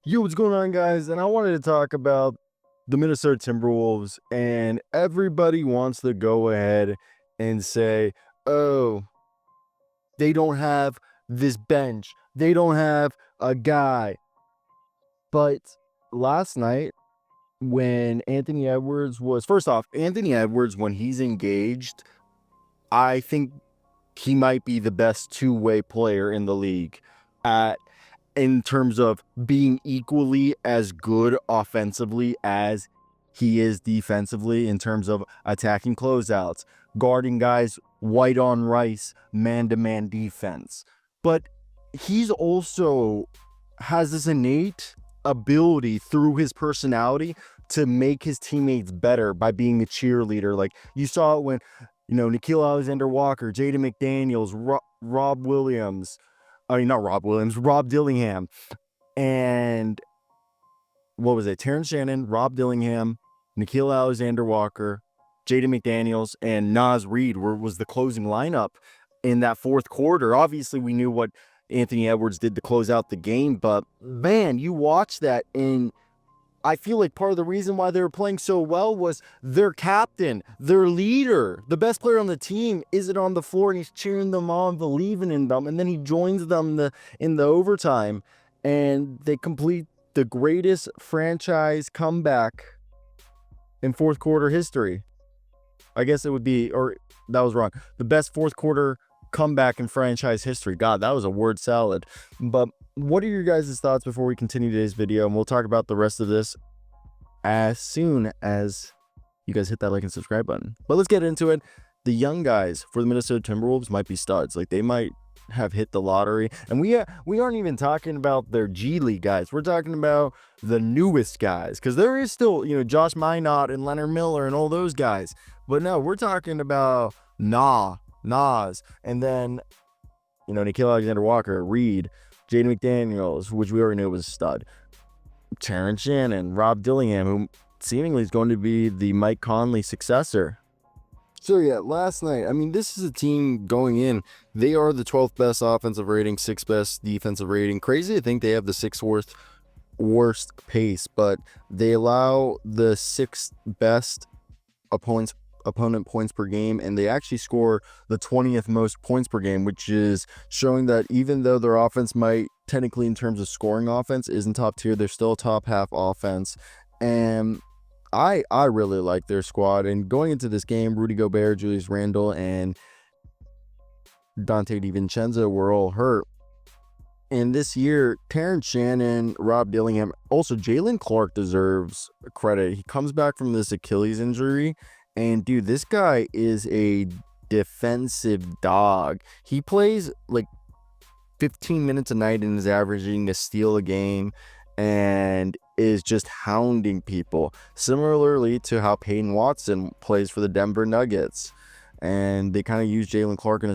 Yo, what's going on, guys? And I wanted to talk about the Minnesota Timberwolves, and everybody wants to go ahead and say, oh, they don't have this bench. They don't have a guy. But last night, when Anthony Edwards was, first off, Anthony Edwards, when he's engaged, I think he might be the best two-way player in the league in terms of being equally as good offensively as he is defensively, in terms of attacking closeouts, guarding guys white on rice, man-to-man defense. But he's also has this innate ability through his personality to make his teammates better by being a cheerleader. Like you saw it when, Nickeil Alexander-Walker, Jaden McDaniels, Rob Williams, not Rob Williams, Rob Dillingham, and what was it? Terrence Shannon, Rob Dillingham, Nickeil Alexander-Walker, Jaden McDaniels, and Naz Reid was the closing lineup in that fourth quarter. Obviously, we knew what Anthony Edwards did to close out the game, but man, you watch that, and I feel like part of the reason why they were playing so well was their captain, their leader, the best player on the team isn't on the floor, and he's cheering them on, believing in them, and then he joins them in the overtime, and they complete the greatest franchise comeback in fourth quarter history. I guess it would be, or that was wrong. The best fourth quarter comeback in franchise history. God, that was a word salad. But what are your guys' thoughts before we continue today's video? And we'll talk about the rest of this as soon as you guys hit that like and subscribe button. But let's get into it. The young guys for the Minnesota Timberwolves might be studs. Like, they might have hit the lottery. And we aren't even talking about their G League guys. We're talking about the newest guys, because there is still, Josh Minot and Leonard Miller and all those guys. But no, we're talking about Naz, and then, Nickeil Alexander-Walker, Reid, Jaden McDaniels, which we already knew was a stud, Terrence Shannon, Rob Dillingham, who seemingly is going to be the Mike Conley successor. So yeah, last night, this is a team going in. They are the 12th best offensive rating, 6th best defensive rating. Crazy to think they have the 6th worst pace, but they allow the 6th best opponent points per game, and they actually score the 20th most points per game, which is showing that even though their offense might technically, in terms of scoring offense, isn't top tier, they're still top half offense. And I really like their squad. And going into this game, Rudy Gobert, Julius Randle, and Dante DiVincenzo were all hurt. And this year, Terrence Shannon, Rob Dillingham, also Jalen Clark deserves credit. He comes back from this Achilles injury, and dude, this guy is a defensive dog. He plays like 15 minutes a night and is averaging a steal a game and is just hounding people. Similarly to how Peyton Watson plays for the Denver Nuggets. And they kind of use Jalen Clark in a